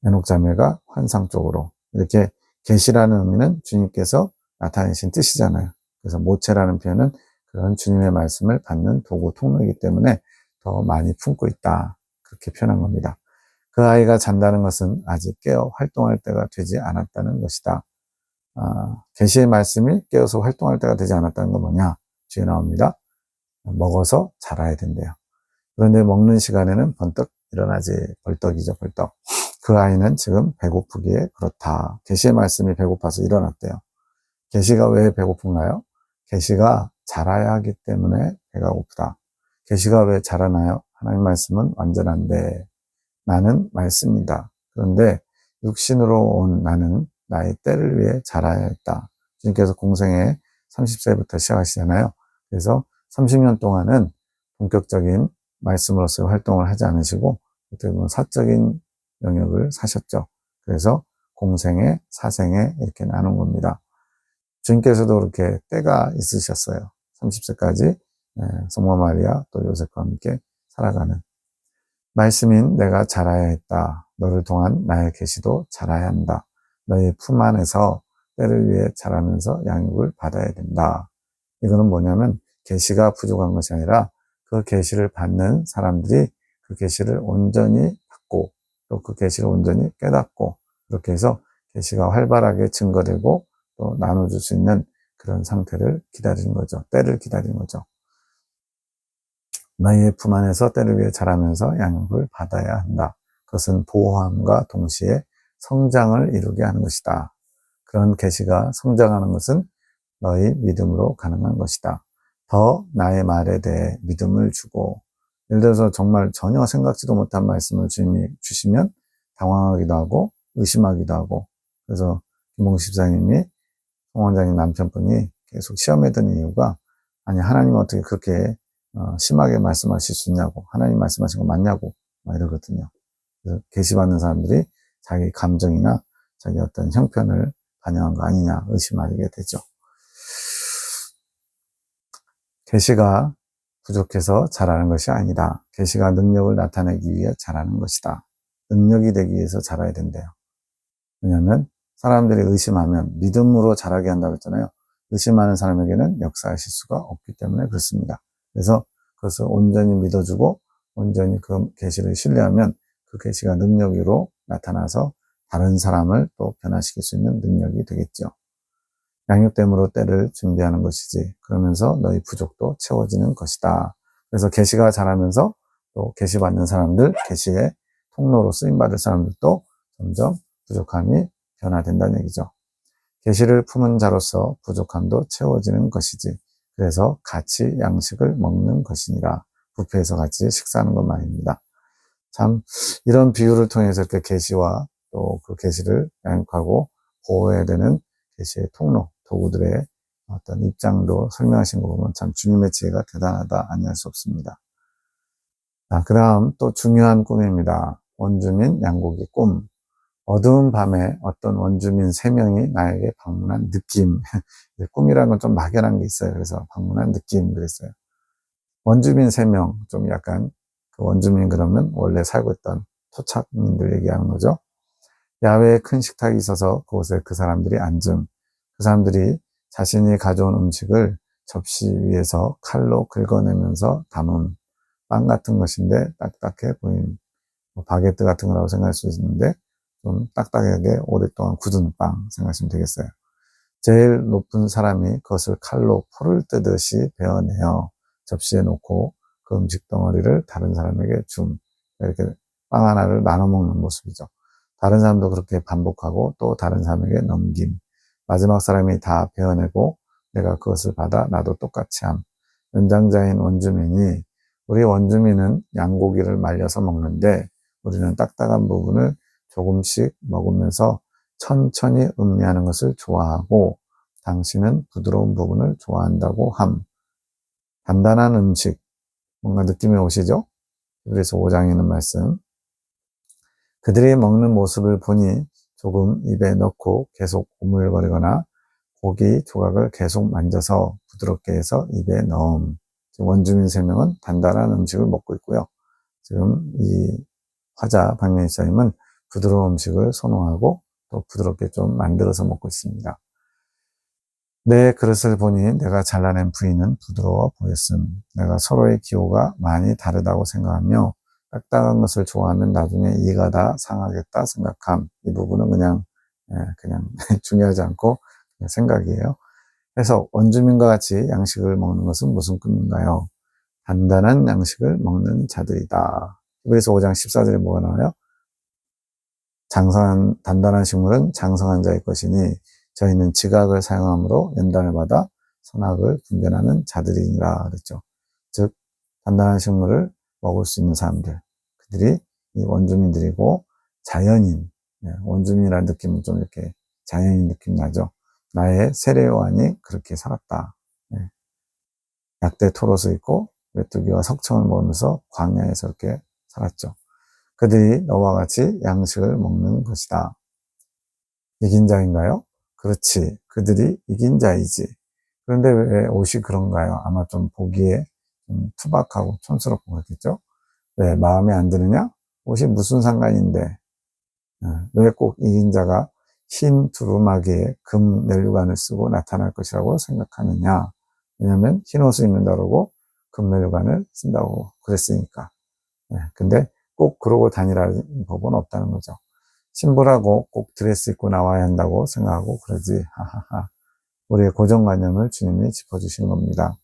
Speaker 1: 에녹자매가 환상 쪽으로 이렇게 계시라는 의미는 주님께서 나타내신 뜻이잖아요. 그래서 모체라는 표현은 그런 주님의 말씀을 받는 도구 통로이기 때문에 더 많이 품고 있다. 그렇게 표현한 겁니다. 그 아이가 잔다는 것은 아직 깨어 활동할 때가 되지 않았다는 것이다. 계시의 말씀이 깨어서 활동할 때가 되지 않았다는 건 뭐냐? 뒤에 나옵니다. 먹어서 자라야 된대요. 그런데 먹는 시간에는 번떡 일어나지. 벌떡이죠, 벌떡. 그 아이는 지금 배고프기에 그렇다. 계시의 말씀이 배고파서 일어났대요. 계시가 왜 배고픈가요? 계시가 자라야 하기 때문에 배가 고프다. 계시가 왜 자라나요? 하나님 말씀은 완전한데 나는 말씀이다. 그런데 육신으로 온 나는 나의 때를 위해 자라야 했다. 주님께서 공생에 30세부터 시작하시잖아요. 그래서 30년 동안은 본격적인 말씀으로서의 활동을 하지 않으시고 어떻게 보면 사적인 영역을 사셨죠. 그래서 공생에 사생에 이렇게 나눈 겁니다. 주님께서도 그렇게 때가 있으셨어요. 30세까지 성모 마리아 또 요셉과 함께 살아가는 말씀인 내가 자라야 했다. 너를 통한 나의 계시도 자라야 한다. 너의 품 안에서 때를 위해 자라면서 양육을 받아야 된다. 이거는 뭐냐면 계시가 부족한 것이 아니라 그 계시를 받는 사람들이 그 계시를 온전히 받고 또 그 계시를 온전히 깨닫고 그렇게 해서 계시가 활발하게 증거되고 또 나눠줄 수 있는 그런 상태를 기다리는 거죠. 때를 기다리는 거죠. 너희의 품 안에서 때를 위해 자라면서 양육을 받아야 한다. 그것은 보호함과 동시에 성장을 이루게 하는 것이다. 그런 계시가 성장하는 것은 너희 믿음으로 가능한 것이다. 더 나의 말에 대해 믿음을 주고 예를 들어서 정말 전혀 생각지도 못한 말씀을 주님이 주시면 당황하기도 하고 의심하기도 하고 그래서 김봉식 집사님이 송 원장님 남편분이 계속 시험에 든 이유가 아니 하나님 어떻게 그렇게 심하게 말씀하실 수 있냐고 하나님 말씀하신 거 맞냐고 막 이러거든요. 그래서 계시받는 사람들이 자기 감정이나 자기 어떤 형편을 반영한 거 아니냐 의심하게 되죠. 계시가 부족해서 자라는 것이 아니다. 계시가 능력을 나타내기 위해 자라는 것이다. 능력이 되기 위해서 자라야 된대요. 왜냐하면 사람들이 의심하면 믿음으로 자라게 한다고 했잖아요. 의심하는 사람에게는 역사하실 수가 없기 때문에 그렇습니다. 그래서 그것을 온전히 믿어주고 온전히 그 계시를 신뢰하면 그 계시가 능력으로 나타나서 다른 사람을 또 변화시킬 수 있는 능력이 되겠죠. 양육됨으로 때를 준비하는 것이지. 그러면서 너희 부족도 채워지는 것이다. 그래서 계시가 자라면서 또 계시받는 사람들, 계시의 통로로 쓰임받을 사람들도 점점 부족함이 변화된다는 얘기죠. 계시를 품은 자로서 부족함도 채워지는 것이지. 그래서 같이 양식을 먹는 것이니라. 뷔페에서 같이 식사하는 것 말입니다. 참 이런 비유를 통해서 이렇게 계시와 또 그 계시를 양육하고 보호해야 되는 계시의 통로, 도구들의 어떤 입장도 설명하신 거 보면 참 주님의 지혜가 대단하다 아니할 수 없습니다. 그 다음 또 중요한 꿈입니다. 원주민 양고기 꿈. 어두운 밤에 어떤 원주민 3명이 나에게 방문한 느낌. 꿈이라는 건 좀 막연한 게 있어요. 그래서 방문한 느낌 그랬어요. 원주민 3명, 좀 약간 그 원주민 그러면 원래 살고 있던 토착민들 얘기하는 거죠. 야외에 큰 식탁이 있어서 그곳에 그 사람들이 앉음. 그 사람들이 자신이 가져온 음식을 접시 위에서 칼로 긁어내면서 담은 빵 같은 것인데 딱딱해 보임. 뭐 바게트 같은 거라고 생각할 수 있는데 좀 딱딱하게 오랫동안 굳은 빵 생각하시면 되겠어요. 제일 높은 사람이 그것을 칼로 포를 뜨듯이 베어내어 접시에 놓고 그 음식 덩어리를 다른 사람에게 이렇게 빵 하나를 나눠 먹는 모습이죠. 다른 사람도 그렇게 반복하고 또 다른 사람에게 넘김. 마지막 사람이 다 베어내고 내가 그것을 받아 나도 똑같이 함. 연장자인 원주민이 우리 원주민은 양고기를 말려서 먹는데 우리는 딱딱한 부분을 조금씩 먹으면서 천천히 음미하는 것을 좋아하고 당신은 부드러운 부분을 좋아한다고 함. 단단한 음식, 뭔가 느낌이 오시죠? 그래서 5장에 있는 말씀. 그들이 먹는 모습을 보니 조금 입에 넣고 계속 오물거리거나 고기 조각을 계속 만져서 부드럽게 해서 입에 넣음. 원주민 3명은 단단한 음식을 먹고 있고요. 지금 이 화자 박명희사님은 부드러운 음식을 선호하고 또 부드럽게 좀 만들어서 먹고 있습니다. 내 그릇을 보니 내가 잘라낸 부위는 부드러워 보였음. 내가 서로의 기호가 많이 다르다고 생각하며 딱딱한 것을 좋아하면 나중에 이가 다 상하겠다 생각함. 이 부분은 그냥 중요하지 않고 그냥 생각이에요. 그래서 원주민과 같이 양식을 먹는 것은 무슨 꿈인가요? 단단한 양식을 먹는 자들이다. 그래서 5장 14절에 뭐가 나와요? 단단한 식물은 장성한 자의 것이니 저희는 지각을 사용함으로 연단을 받아 선악을 분별하는 자들이니라 그랬죠. 즉 단단한 식물을 먹을 수 있는 사람들, 그들이 이 원주민들이고 자연인, 원주민이라는 느낌은 좀 이렇게 자연인 느낌 나죠. 나의 세례요한이 그렇게 살았다. 약대 토롯을 입고 메뚜기와 석청을 먹으면서 광야에서 이렇게 살았죠. 그들이 너와 같이 양식을 먹는 것이다. 이긴 자인가요? 그렇지. 그들이 이긴 자이지. 그런데 왜 옷이 그런가요? 아마 좀 보기에 좀 투박하고 촌스럽고 그렇겠죠? 왜 마음에 안 드느냐? 옷이 무슨 상관인데 왜 꼭 이긴 자가 흰 두루마기에 금 멜류관을 쓰고 나타날 것이라고 생각하느냐? 왜냐하면 흰 옷을 입는다고 그러고 금 멜류관을 쓴다고 그랬으니까. 근데 꼭 그러고 다니라는 법은 없다는 거죠. 신부라고 꼭 드레스 입고 나와야 한다고 생각하고 그러지. 하하하. 우리의 고정관념을 주님이 짚어주신 겁니다.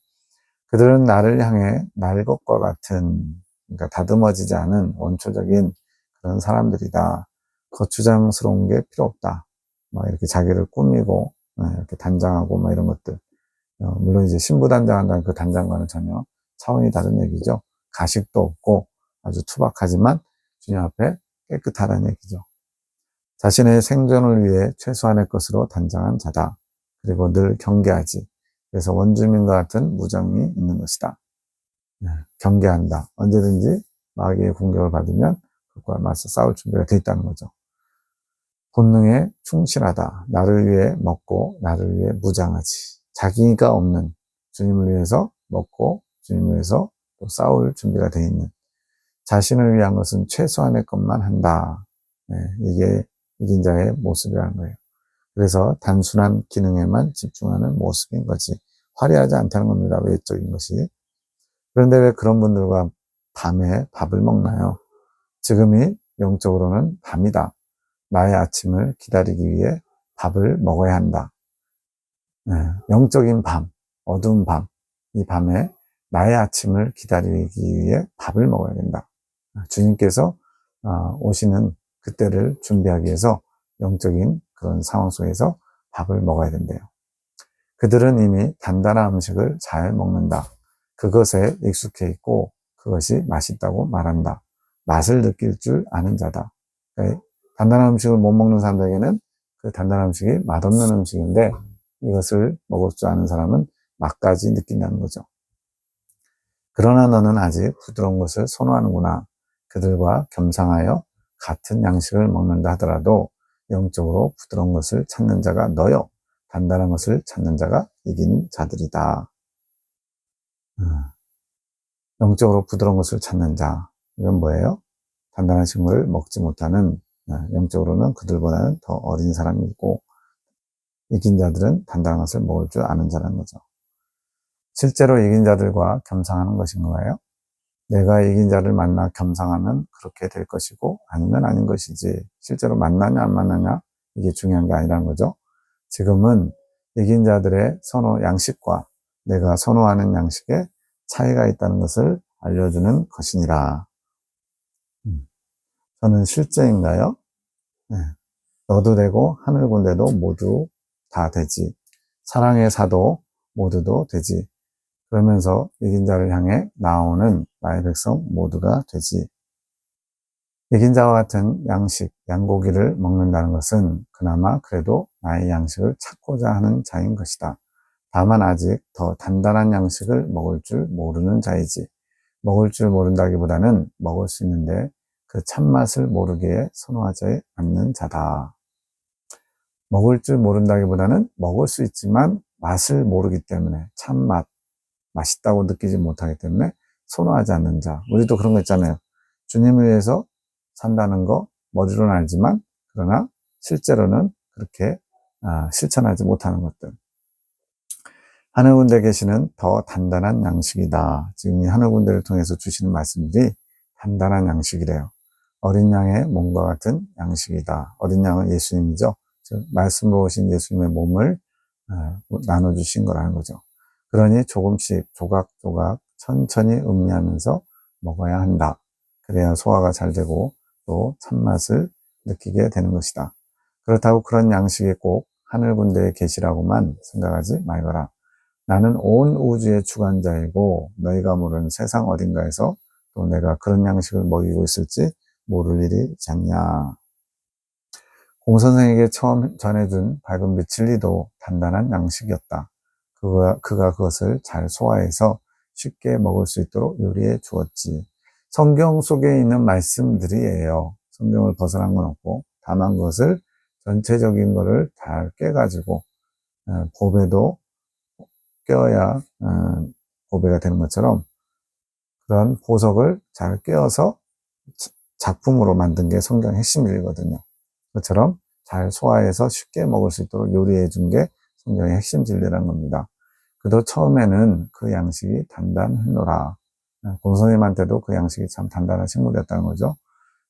Speaker 1: 그들은 나를 향해 날 것과 같은, 그러니까 다듬어지지 않은 원초적인 그런 사람들이다. 거추장스러운 게 필요 없다. 막 이렇게 자기를 꾸미고, 이렇게 단장하고 막 이런 것들. 물론 이제 신부 단장한다는 그 단장과는 전혀 차원이 다른 얘기죠. 가식도 없고 아주 투박하지만 주님 앞에 깨끗하다는 얘기죠. 자신의 생존을 위해 최소한의 것으로 단장한 자다. 그리고 늘 경계하지. 그래서 원주민과 같은 무장이 있는 것이다. 경계한다. 언제든지 마귀의 공격을 받으면 그것과 맞서 싸울 준비가 되어 있다는 거죠. 본능에 충실하다. 나를 위해 먹고 나를 위해 무장하지. 자기가 없는 주님을 위해서 먹고 주님을 위해서 또 싸울 준비가 되어 있는 자신을 위한 것은 최소한의 것만 한다. 이게 이긴 자의 모습이라는 거예요. 그래서 단순한 기능에만 집중하는 모습인 거지. 화려하지 않다는 겁니다. 외적인 것이. 그런데 왜 그런 분들과 밤에 밥을 먹나요? 지금이 영적으로는 밤이다. 나의 아침을 기다리기 위해 밥을 먹어야 한다. 영적인 밤, 어두운 밤, 이 밤에 나의 아침을 기다리기 위해 밥을 먹어야 된다. 주님께서 오시는 그때를 준비하기 위해서 영적인 그런 상황 속에서 밥을 먹어야 된대요. 그들은 이미 단단한 음식을 잘 먹는다. 그것에 익숙해 있고 그것이 맛있다고 말한다. 맛을 느낄 줄 아는 자다. 그러니까 단단한 음식을 못 먹는 사람들에게는 그 단단한 음식이 맛없는 음식인데 이것을 먹을 줄 아는 사람은 맛까지 느낀다는 거죠. 그러나 너는 아직 부드러운 것을 선호하는구나. 그들과 겸상하여 같은 양식을 먹는다 하더라도 영적으로 부드러운 것을 찾는 자가 너요. 단단한 것을 찾는 자가 이긴 자들이다. 영적으로 부드러운 것을 찾는 자. 이건 뭐예요? 단단한 식물을 먹지 못하는, 영적으로는 그들보다는 더 어린 사람이 있고, 이긴 자들은 단단한 것을 먹을 줄 아는 자라는 거죠. 실제로 이긴 자들과 겸상하는 것인 거예요. 내가 이긴 자를 만나 겸상하면 그렇게 될 것이고 아니면 아닌 것이지 실제로 만나냐 안 만나냐 이게 중요한 게 아니라는 거죠. 지금은 이긴 자들의 선호 양식과 내가 선호하는 양식에 차이가 있다는 것을 알려주는 것이니라. 저는 실제인가요? 네. 너도 되고 하늘 군대도 모두 다 되지. 사랑의 사도 모두도 되지. 그러면서 이긴 자를 향해 나오는 나의 백성 모두가 되지. 이긴 자와 같은 양식, 양고기를 먹는다는 것은 그나마 그래도 나의 양식을 찾고자 하는 자인 것이다. 다만 아직 더 단단한 양식을 먹을 줄 모르는 자이지. 먹을 줄 모른다기보다는 먹을 수 있는데 그 참맛을 모르기에 선호하지 않는 자다. 먹을 줄 모른다기보다는 먹을 수 있지만 맛을 모르기 때문에 참맛, 맛있다고 느끼지 못하기 때문에 선호하지 않는 자. 우리도 그런 거 있잖아요. 주님을 위해서 산다는 거 머리로는 알지만 그러나 실제로는 그렇게 실천하지 못하는 것들. 하늘 군대 계시는 더 단단한 양식이다. 지금 이 하늘 군대를 통해서 주시는 말씀들이 단단한 양식이래요. 어린 양의 몸과 같은 양식이다. 어린 양은 예수님이죠. 즉 말씀으로 오신 예수님의 몸을 나눠주신 거라는 거죠. 그러니 조금씩 조각조각 천천히 음미하면서 먹어야 한다. 그래야 소화가 잘 되고 또 참맛을 느끼게 되는 것이다. 그렇다고 그런 양식이 꼭 하늘 군대에 계시라고만 생각하지 말거라. 나는 온 우주의 주관자이고 너희가 모르는 세상 어딘가에서 또 내가 그런 양식을 먹이고 있을지 모를 일이 있지 않냐. 공선생에게 처음 전해준 밝은 빛 진리도 단단한 양식이었다. 그가 그것을 잘 소화해서 쉽게 먹을 수 있도록 요리해 주었지. 성경 속에 있는 말씀들이에요. 성경을 벗어난 건 없고 다만 그것을 전체적인 거를 잘 깨가지고 보배도 껴야 보배가 되는 것처럼 그런 보석을 잘 꿰어서 작품으로 만든 게 성경의 핵심이거든요. 그처럼 잘 소화해서 쉽게 먹을 수 있도록 요리해 준 게 성경의 핵심 진리라는 겁니다. 그도 처음에는 그 양식이 단단했노라. 공손님한테도 그 양식이 참 단단한 식물이었다는 거죠.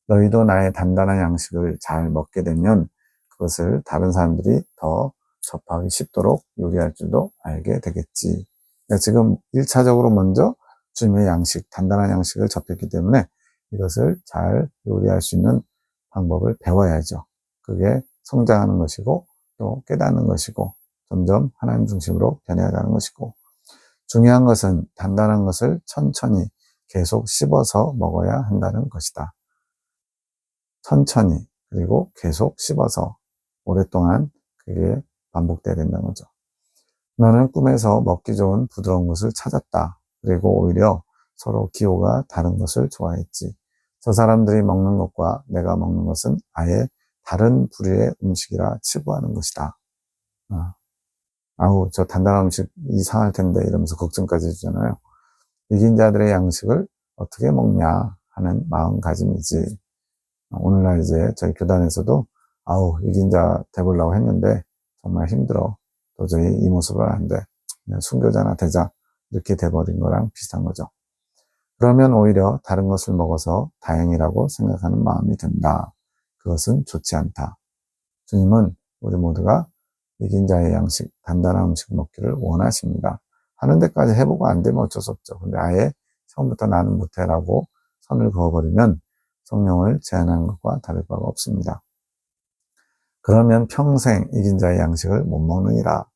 Speaker 1: 너희도 나의 단단한 양식을 잘 먹게 되면 그것을 다른 사람들이 더 접하기 쉽도록 요리할 줄도 알게 되겠지. 그러니까 지금 1차적으로 먼저 주님의 양식, 단단한 양식을 접했기 때문에 이것을 잘 요리할 수 있는 방법을 배워야죠. 그게 성장하는 것이고 또 깨닫는 것이고 점점 하나님 중심으로 변해가는 것이고 중요한 것은 단단한 것을 천천히 계속 씹어서 먹어야 한다는 것이다. 천천히 그리고 계속 씹어서 오랫동안 그게 반복돼야 된다는 거죠. 너는 꿈에서 먹기 좋은 부드러운 것을 찾았다. 그리고 오히려 서로 기호가 다른 것을 좋아했지. 저 사람들이 먹는 것과 내가 먹는 것은 아예 다른 부류의 음식이라 치부하는 것이다. 아우, 저 단단한 음식 이상할 텐데 이러면서 걱정까지 해주잖아요. 이긴 자들의 양식을 어떻게 먹냐 하는 마음가짐이지. 오늘날 이제 저희 교단에서도 아우, 이긴 자 돼보려고 했는데 정말 힘들어. 도저히 이 모습을 안 돼. 그냥 순교자나 되자. 이렇게 돼버린 거랑 비슷한 거죠. 그러면 오히려 다른 것을 먹어서 다행이라고 생각하는 마음이 든다. 그것은 좋지 않다. 주님은 우리 모두가 이긴 자의 양식, 단단한 음식 먹기를 원하십니다. 하는 데까지 해보고 안 되면 어쩔 수 없죠. 근데 아예 처음부터 나는 못해라고 선을 그어버리면 성령을 제한하는 것과 다를 바가 없습니다. 그러면 평생 이긴 자의 양식을 못 먹느니라.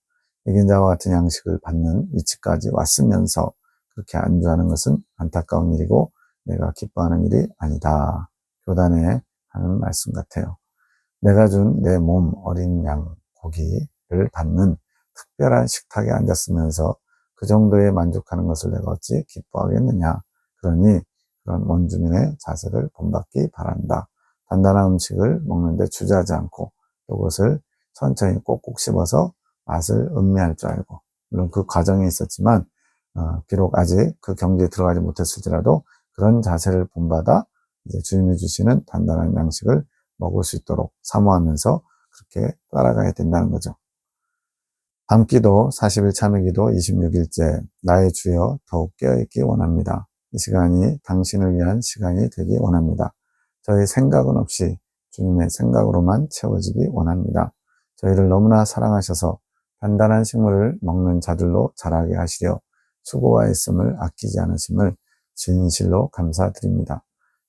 Speaker 1: 이긴 자와 같은 양식을 받는 위치까지 왔으면서 그렇게 안주하는 것은 안타까운 일이고 내가 기뻐하는 일이 아니다. 교단에 하는 말씀 같아요. 내가 준 내 몸 어린 양 고기를 받는 특별한 식탁에 앉았으면서 그 정도에 만족하는 것을 내가 어찌 기뻐하겠느냐. 그러니 그런 원주민의 자세를 본받기 바란다. 단단한 음식을 먹는데 주저하지 않고 또 그것을 천천히 꼭꼭 씹어서 맛을 음미할 줄 알고, 물론 그 과정이 있었지만 비록 아직 그 경지에 들어가지 못했을지라도 그런 자세를 본받아 이제 주님이 주시는 단단한 양식을 먹을 수 있도록 사모하면서 그렇게 따라가야 된다는 거죠. 밤기도 40일 참회기도 26일째 나의 주여 더욱 깨어있기 원합니다. 이 시간이 당신을 위한 시간이 되기 원합니다. 저의 생각은 없이 주님의 생각으로만 채워지기 원합니다. 저희를 너무나 사랑하셔서 단단한 식물을 먹는 자들로 자라게 하시려 수고와 애씀을 아끼지 않으심을 진실로 감사드립니다.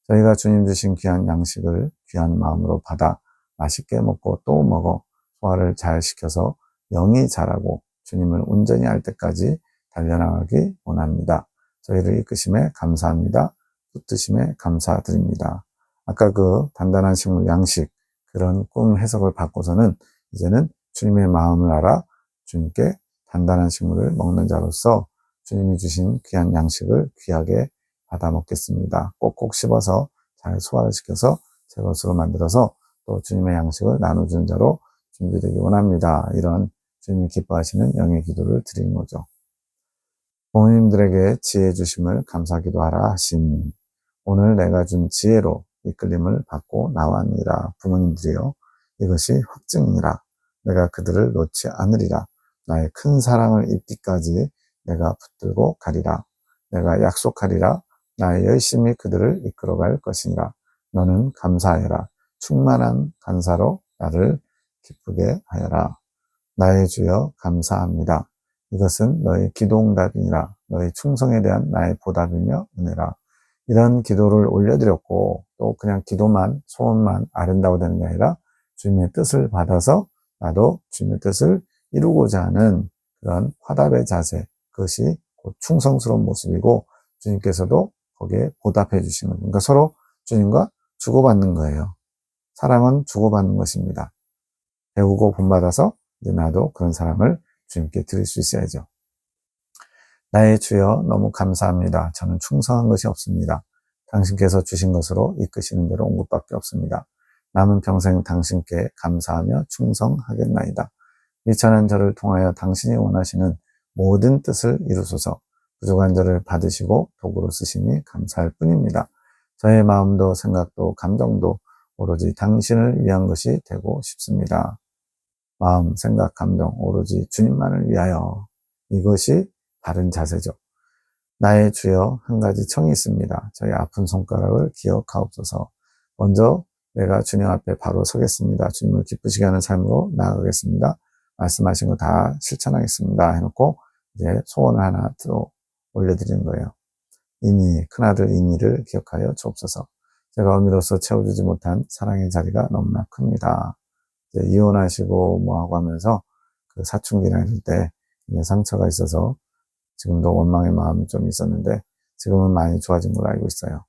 Speaker 1: 저희가 주님 주신 귀한 양식을 귀한 마음으로 받아 맛있게 먹고 또 먹어 소화를 잘 시켜서 영이 자라고 주님을 온전히 알 때까지 달려나가기 원합니다. 저희를 이끄심에 감사합니다. 붙드심에 감사드립니다. 아까 그 단단한 식물 양식, 그런 꿈 해석을 바꿔서는 이제는 주님의 마음을 알아 주님께 단단한 식물을 먹는 자로서 주님이 주신 귀한 양식을 귀하게 받아 먹겠습니다. 꼭꼭 씹어서 잘 소화를 시켜서 제 것으로 만들어서 또 주님의 양식을 나눠주는 자로 준비되기 원합니다. 이런 주님이 기뻐하시는 영의 기도를 드리는 거죠. 부모님들에게 지혜 주심을 감사기도하라 하심. 오늘 내가 준 지혜로 이끌림을 받고 나왔느니라. 부모님들이여, 이것이 확증이니라. 내가 그들을 놓지 않으리라. 나의 큰 사랑을 입기까지 내가 붙들고 가리라. 내가 약속하리라. 나의 열심히 그들을 이끌어갈 것이니라. 너는 감사하여라. 충만한 간사로 나를 기쁘게 하여라. 나의 주여 감사합니다. 이것은 너의 기도응답이니라. 너의 충성에 대한 나의 보답이며 은혜라. 이런 기도를 올려드렸고 또 그냥 기도만, 소원만 아른다고 되는 게 아니라 주님의 뜻을 받아서 나도 주님의 뜻을 이루고자 하는 그런 화답의 자세, 그것이 곧 충성스러운 모습이고 주님께서도 거기에 보답해 주시는 거예요. 그러니까 서로 주님과 주고받는 거예요. 사랑은 주고받는 것입니다. 배우고 본받아서 이제 나도 그런 사랑을 주님께 드릴 수 있어야죠. 나의 주여 너무 감사합니다. 저는 충성한 것이 없습니다. 당신께서 주신 것으로 이끄시는 대로 온 것밖에 없습니다. 남은 평생 당신께 감사하며 충성하겠나이다. 미천한 저를 통하여 당신이 원하시는 모든 뜻을 이루소서. 부족한 저를 받으시고 도구로 쓰시니 감사할 뿐입니다. 저의 마음도 생각도 감정도 오로지 당신을 위한 것이 되고 싶습니다. 마음, 생각, 감정 오로지 주님만을 위하여. 이것이 바른 자세죠. 나의 주여, 한 가지 청이 있습니다. 저희 아픈 손가락을 기억하옵소서. 먼저 내가 주님 앞에 바로 서겠습니다. 주님을 기쁘시게 하는 삶으로 나아가겠습니다. 말씀하신 거 다 실천하겠습니다. 해놓고 이제 소원을 하나 또 올려드리는 거예요. 이니, 큰아들 이니를 기억하여 주옵소서. 제가 어미로서 채워주지 못한 사랑의 자리가 너무나 큽니다. 이제 이혼하시고 뭐하고 하면서 그 사춘기나 이럴 때 상처가 있어서 지금도 원망의 마음이 좀 있었는데 지금은 많이 좋아진 걸로 알고 있어요.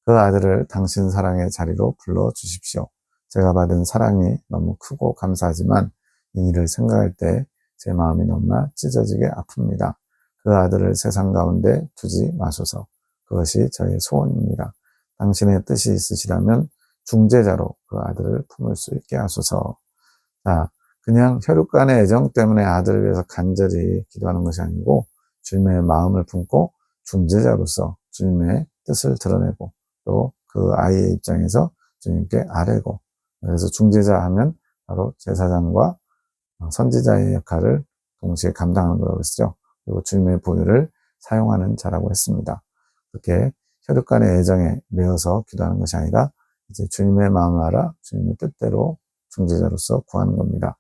Speaker 1: 그 아들을 당신 사랑의 자리로 불러주십시오. 제가 받은 사랑이 너무 크고 감사하지만 이 일을 생각할 때 제 마음이 너무나 찢어지게 아픕니다. 그 아들을 세상 가운데 두지 마소서. 그것이 저의 소원입니다. 당신의 뜻이 있으시다면 중재자로 그 아들을 품을 수 있게 하소서. 자, 그냥 혈육 간의 애정 때문에 아들을 위해서 간절히 기도하는 것이 아니고 주님의 마음을 품고 중재자로서 주님의 뜻을 드러내고 또 그 아이의 입장에서 주님께 아뢰고, 그래서 중재자 하면 바로 제사장과 선지자의 역할을 동시에 감당하는 거라고 했죠. 그리고 주님의 보혈을 사용하는 자라고 했습니다. 그렇게 혈육 간의 애정에 매어서 기도하는 것이 아니라 이제 주님의 마음을 알아 주님의 뜻대로 중재자로서 구하는 겁니다.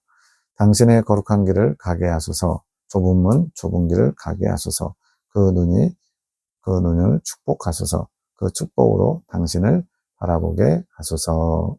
Speaker 1: 당신의 거룩한 길을 가게 하소서. 좁은 문, 좁은 길을 가게 하소서. 그 눈을 축복하소서. 그 축복으로 당신을 바라보게 하소서.